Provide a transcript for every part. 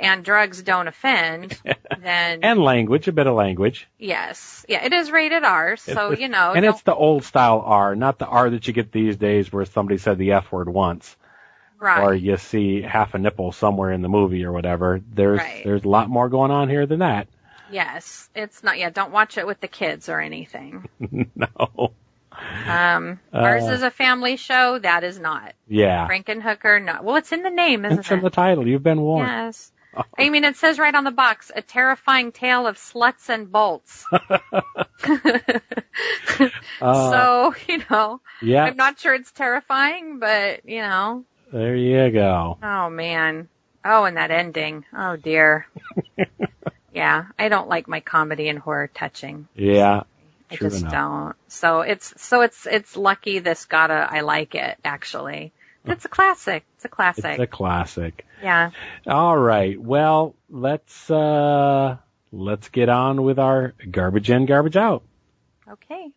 and drugs don't offend, then... And language, a bit of language. Yes. Yeah, it is rated R, so, And it's the old-style R, not the R that you get these days where somebody said the F word once. Right. Or you see half a nipple somewhere in the movie or whatever. There's a lot more going on here than that. Yes. It's not, don't watch it with the kids or anything. No. Ours is a family show. That is not. Yeah. Frankenhooker, no. Well, it's in the name, isn't it? It's in the title. You've been warned. Yes. I mean, it says right on the box, a terrifying tale of sluts and bolts. So, Yeah. I'm not sure it's terrifying, but, There you go. Oh, man. Oh, and that ending. Oh, dear. Yeah, I don't like my comedy and horror touching. Yeah. I just don't. So it's lucky this I like it, actually. It's a classic. It's a classic. Yeah. All right. Well, let's get on with our garbage in, garbage out. Okay.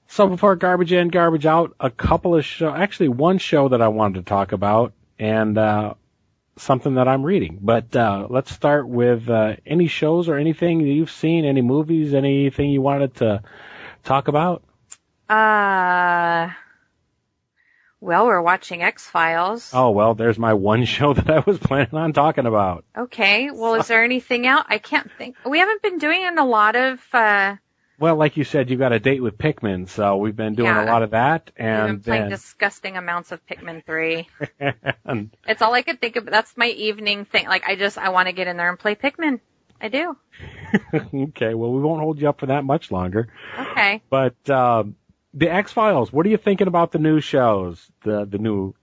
So before garbage in, garbage out, a couple of actually one show that I wanted to talk about and something that I'm reading. But let's start with any shows or anything that you've seen, any movies, anything you wanted to talk about? Well, we're watching XFiles. Oh, well, there's my one show that I was planning on talking about. Okay. Well, is there anything else? I can't think. We haven't been doing a lot of... Well, like you said, you got a date with Pikmin, so we've been doing a lot of that. And we've been playing disgusting amounts of Pikmin 3. It's all I could think of. That's my evening thing. Like, I want to get in there and play Pikmin. I do. Okay, well, we won't hold you up for that much longer. Okay. But the X-Files, what are you thinking about the new shows? The new...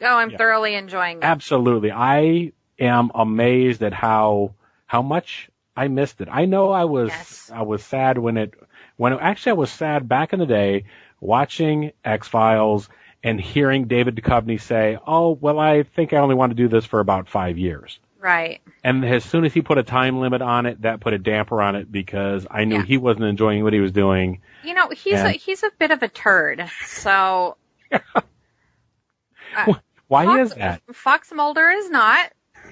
Oh, I'm thoroughly enjoying them. Absolutely. I am amazed at how much I missed it. I know I was sad actually I was sad back in the day watching X-Files and hearing David Duchovny say, "Oh, well, I think I only want to do this for about 5 years." Right. And as soon as he put a time limit on it, that put a damper on it because I knew he wasn't enjoying what he was doing. He's a bit of a turd. So why is that? Fox Mulder is not.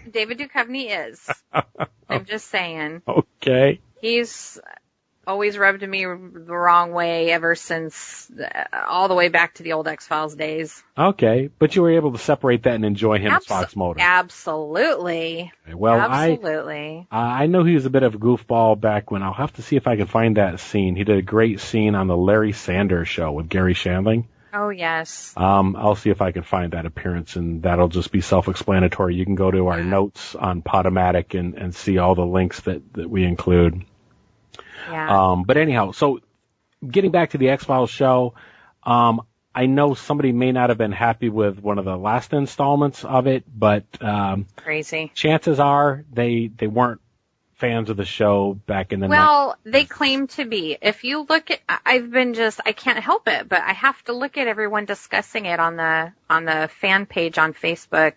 David Duchovny is. I'm just saying. Okay. He's always rubbed me the wrong way ever since all the way back to the old X-Files days. Okay, but you were able to separate that and enjoy him as Fox Mulder. Absolutely. Okay, well, absolutely. I know he was a bit of a goofball back when. I'll have to see if I can find that scene. He did a great scene on the Larry Sanders Show with Gary Shandling. Oh, yes. I'll see if I can find that appearance, and that'll just be self-explanatory. You can go to our notes on Podomatic and see all the links that we include. Yeah. But anyhow, so getting back to the X-Files show, I know somebody may not have been happy with one of the last installments of it, but crazy. Chances are they weren't fans of the show back in the Well, they claim to be. If you look at, I can't help it, but I have to look at everyone discussing it on the fan page on Facebook.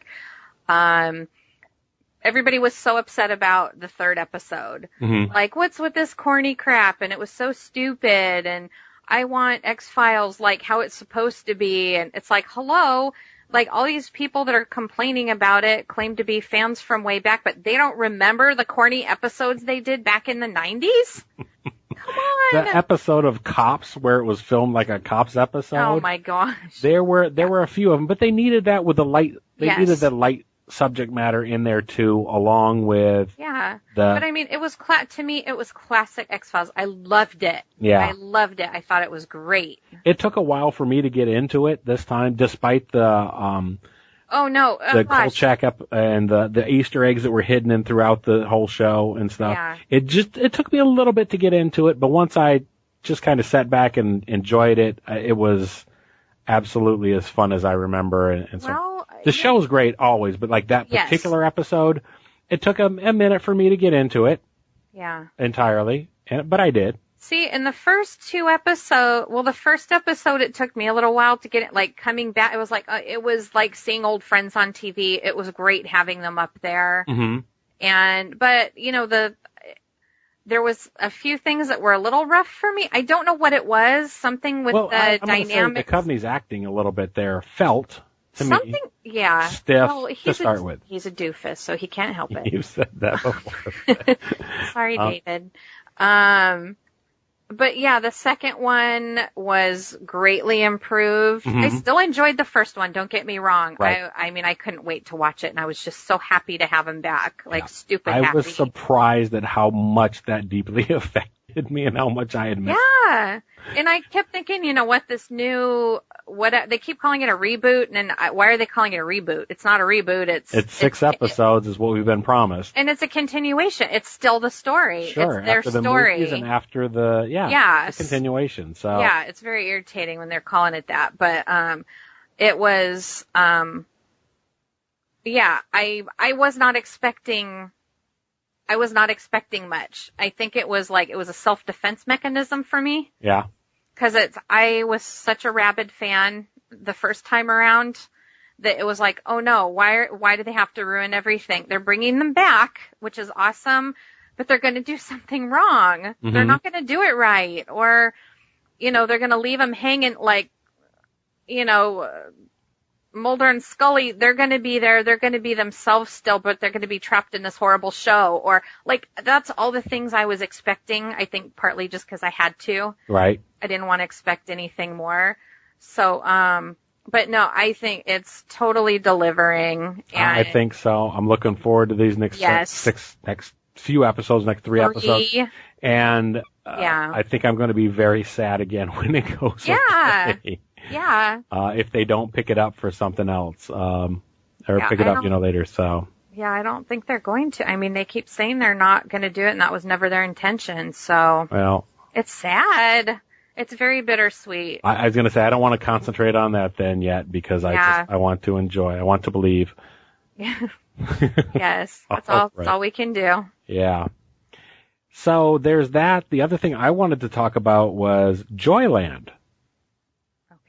Everybody was so upset about the third episode. Mm-hmm. Like, what's with this corny crap? And it was so stupid. And I want X-Files like how it's supposed to be. And it's like, hello. Like, all these people that are complaining about it claim to be fans from way back, but they don't remember the corny episodes they did back in the 90s? Come on. The episode of Cops where it was filmed like a Cops episode. Oh, my gosh. There were a few of them, but they needed that with the light. They needed the light subject matter in there too, along with but I mean, it was to me it was classic X-Files. I loved it. I loved it. I thought it was great. It took a while for me to get into it this time, despite the Kolchak and the Easter eggs that were hidden in throughout the whole show and stuff. It took me a little bit to get into it, but once I just kind of sat back and enjoyed it, it was absolutely as fun as I remember. And so the show's great always, but like that particular episode, it took a minute for me to get into it. Yeah. Entirely. But I did. See, in the first two episodes, the first episode, it took me a little while to get it, like, coming back. It was like seeing old friends on TV. It was great having them up there. Mm-hmm. But, you know, there was a few things that were a little rough for me. I don't know what it was. Something with the dynamics. Duchovny's acting a little bit there felt to something, me. Yeah. Stiff to start with. He's a doofus, so he can't help it. You said that before. Sorry, David. But yeah, the second one was greatly improved. Mm-hmm. I still enjoyed the first one, don't get me wrong. Right. I mean, I couldn't wait to watch it, and I was just so happy to have him back. Like, stupid happy. I was surprised at how much that deeply affected me and how much I had missed. Yeah. And I kept thinking, you know what, this new, they keep calling it a reboot, and why are they calling it a reboot? It's not a reboot, it's 6 episodes is what we've been promised. And it's a continuation. It's still the story. Sure, it's their after the story. Movies and after the, it's a continuation. So yeah, it's very irritating when they're calling it that. But it was, I was not expecting much. I think it was a self-defense mechanism for me. Yeah. Because I was such a rabid fan the first time around that it was like, oh no, why do they have to ruin everything? They're bringing them back, which is awesome, but they're going to do something wrong. Mm-hmm. They're not going to do it right. Or, you know, they're going to leave them hanging like, you know, Mulder and Scully, they're going to be there. They're going to be themselves still, but they're going to be trapped in this horrible show. Or, like, that's all the things I was expecting, I think partly just because I had to. Right. I didn't want to expect anything more. So, but no, I think it's totally delivering. And I think so. I'm looking forward to these next few episodes, next 3 episodes. And I think I'm going to be very sad again when it goes away. Yeah. If they don't pick it up for something else, or pick it up, later. So. Yeah, I don't think they're going to. I mean, they keep saying they're not going to do it, and that was never their intention. So. Well. It's sad. It's very bittersweet. I was going to say, I don't want to concentrate on that then yet, because I want to enjoy. I want to believe. Yeah. Yes. That's all. Right. That's all we can do. Yeah. So there's that. The other thing I wanted to talk about was Joyland.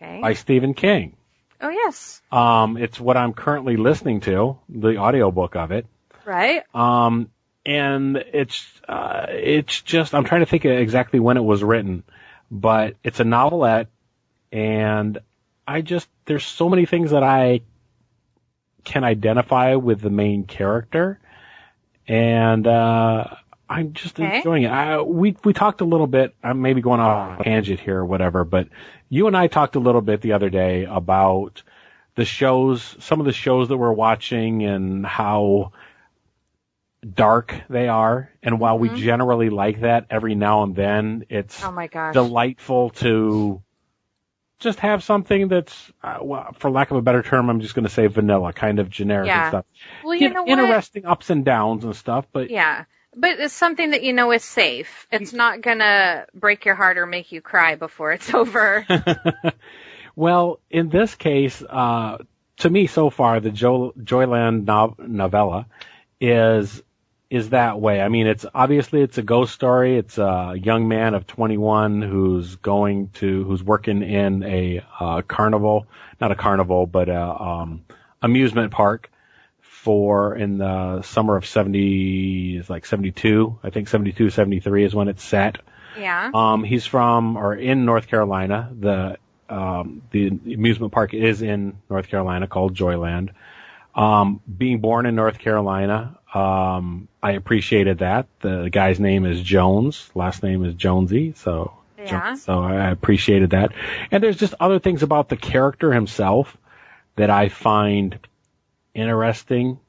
Okay. By Stephen King. Oh, yes. It's what I'm currently listening to, the audiobook of it. Right. And it's just, I'm trying to think of exactly when it was written, but it's a novelette, and there's so many things that I can identify with the main character, and I'm just enjoying it. We talked a little bit, I'm maybe going off a tangent here or whatever, but you and I talked a little bit the other day about the shows, some of the shows that we're watching and how dark they are. And while we generally like that, every now and then it's delightful to just have something that's, for lack of a better term, I'm just going to say vanilla, kind of generic and stuff. Well, you know what? Interesting ups and downs and stuff, but yeah. But it's something that you know is safe. It's not going to break your heart or make you cry before it's over. Well, in this case, to me so far, the Joyland novella is that way. I mean, it's a ghost story. It's a young man of 21 who's working in a carnival, not a carnival, but a amusement park. In the summer of 72, I think 72, 73 is when it's set. Yeah. He's in North Carolina. The amusement park is in North Carolina, called Joyland. Being born in North Carolina, I appreciated that. The guy's name is Jones, last name is Jonesy, so I appreciated that. And there's just other things about the character himself that I find interesting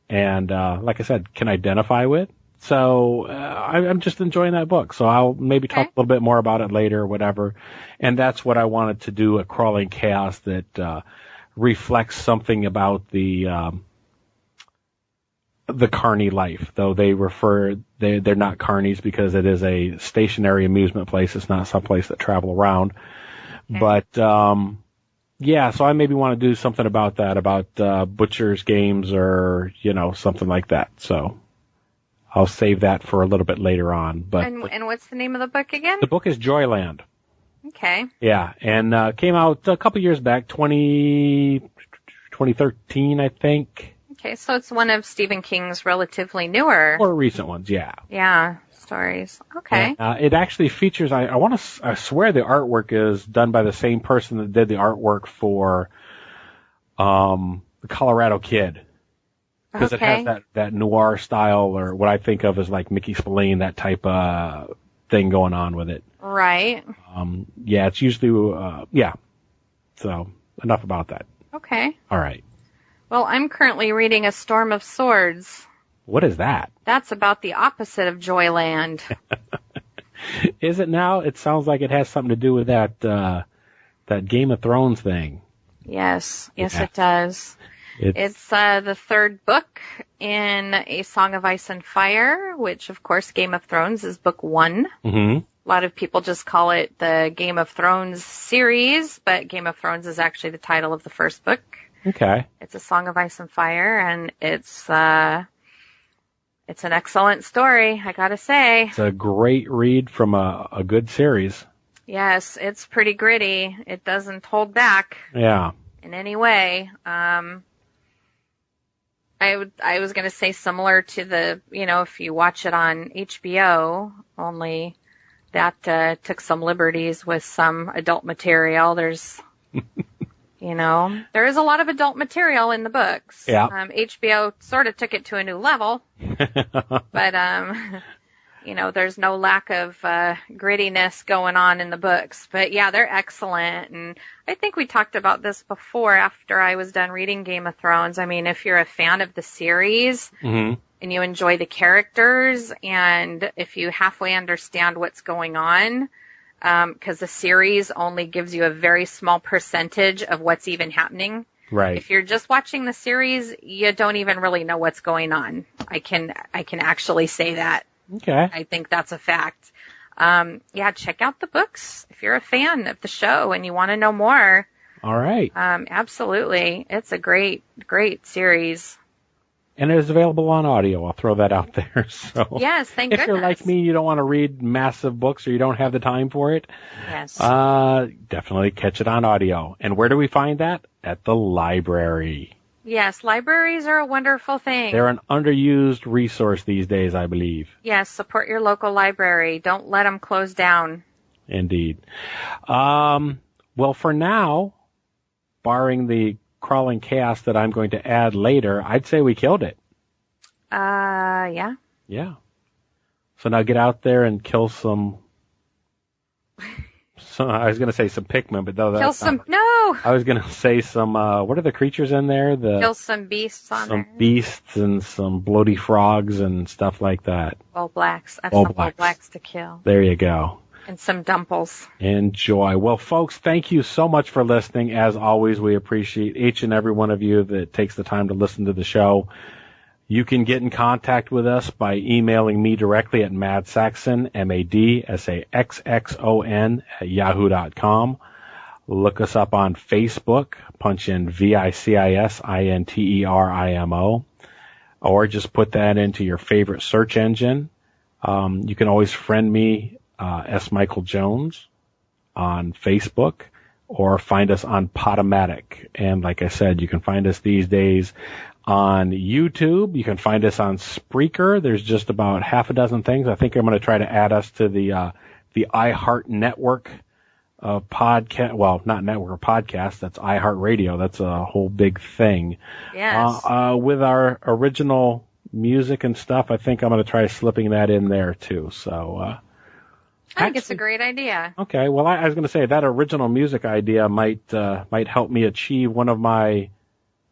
and, like I said, can identify with. So, I'm just enjoying that book. So I'll maybe talk a little bit more about it later or whatever. And that's what I wanted to do, a Crawling Chaos that, reflects something about the carny life, though they're not carnies because it is a stationary amusement place. It's not some place that travel around. Okay. But, so I maybe want to do something about that, about butcher's games or, something like that. So I'll save that for a little bit later on. But and what's the name of the book again? The book is Joyland. Okay. Yeah, and came out a couple years back, 2013, I think. Okay, so it's one of Stephen King's relatively newer. Or recent ones, yeah. Yeah, stories. Okay. And, it actually features, I swear the artwork is done by the same person that did the artwork for The Colorado Kid. Because it has that noir style, or what I think of as like Mickey Spillane, that type of thing going on with it. Right. Yeah, it's usually, yeah. So, enough about that. Okay. All right. Well, I'm currently reading A Storm of Swords. What is that? That's about the opposite of Joyland. Is it now? It sounds like it has something to do with that Game of Thrones thing. Yes, it does. It's the third book in A Song of Ice and Fire, which, of course, Game of Thrones is book 1. Mm-hmm. A lot of people just call it the Game of Thrones series, but Game of Thrones is actually the title of the first book. Okay. It's A Song of Ice and Fire, and it's an excellent story, I gotta say. It's a great read from a good series. Yes, it's pretty gritty. It doesn't hold back. Yeah. In any way. I was gonna say similar to the, if you watch it on HBO, only that took some liberties with some adult material. There's there is a lot of adult material in the books. Yeah. HBO sort of took it to a new level, but, there's no lack of grittiness going on in the books. But yeah, they're excellent. And I think we talked about this before after I was done reading Game of Thrones. I mean, if you're a fan of the series mm-hmm. and you enjoy the characters, and if you halfway understand what's going on, because the series only gives you a very small percentage of what's even happening. Right. If you're just watching the series, you don't even really know what's going on. I can actually say that. Okay. I think that's a fact. Yeah, check out the books if you're a fan of the show and you want to know more. All right. Absolutely. It's a great, great series. And it is available on audio. I'll throw that out there. So yes, thank goodness. If you're like me, you don't want to read massive books or you don't have the time for it, yes, definitely catch it on audio. And where do we find that? At the library. Yes, libraries are a wonderful thing. They're an underused resource these days, I believe. Yes, support your local library. Don't let them close down. Indeed. Well, for now, barring the crawling chaos that I'm going to add later, I'd say we killed it. Yeah. Yeah. So now get out there and kill some. I was going to say some Pikmin, but no, that's no. I was going to say some. What are the creatures in there? Kill some beasts on there. Some beasts and some bloaty frogs and stuff like that. Blacks. I have some blacks to kill. There you go. And some dumples. Enjoy. Well, folks, thank you so much for listening. As always, we appreciate each and every one of you that takes the time to listen to the show. You can get in contact with us by emailing me directly at madsaxon, MADSAXXON @yahoo.com. Look us up on Facebook. Punch in VICISINTERIMO. Or just put that into your favorite search engine. You can always friend me, S. Michael Jones, on Facebook, or find us on Podomatic. And like I said, you can find us these days on YouTube. You can find us on Spreaker. There's just about half a dozen things. I think I'm going to try to add us to the iHeart network podcast. Well, not network or podcast. That's iHeartRadio. That's a whole big thing. Yes. With our original music and stuff, I think I'm going to try slipping that in there too. So, I think it's a great idea. Okay. Well, I was going to say that original music idea might help me achieve one of my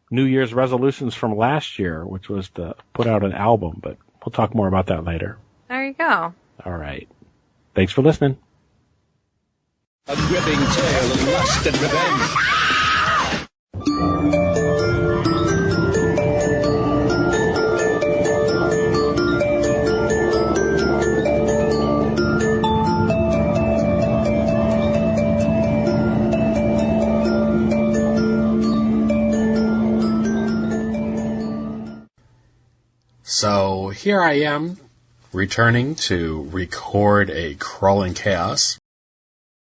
New Year's resolutions from last year, which was to put out an album, but we'll talk more about that later. There you go. All right. Thanks for listening. A gripping tale of lust and revenge. So here I am returning to record a crawling chaos.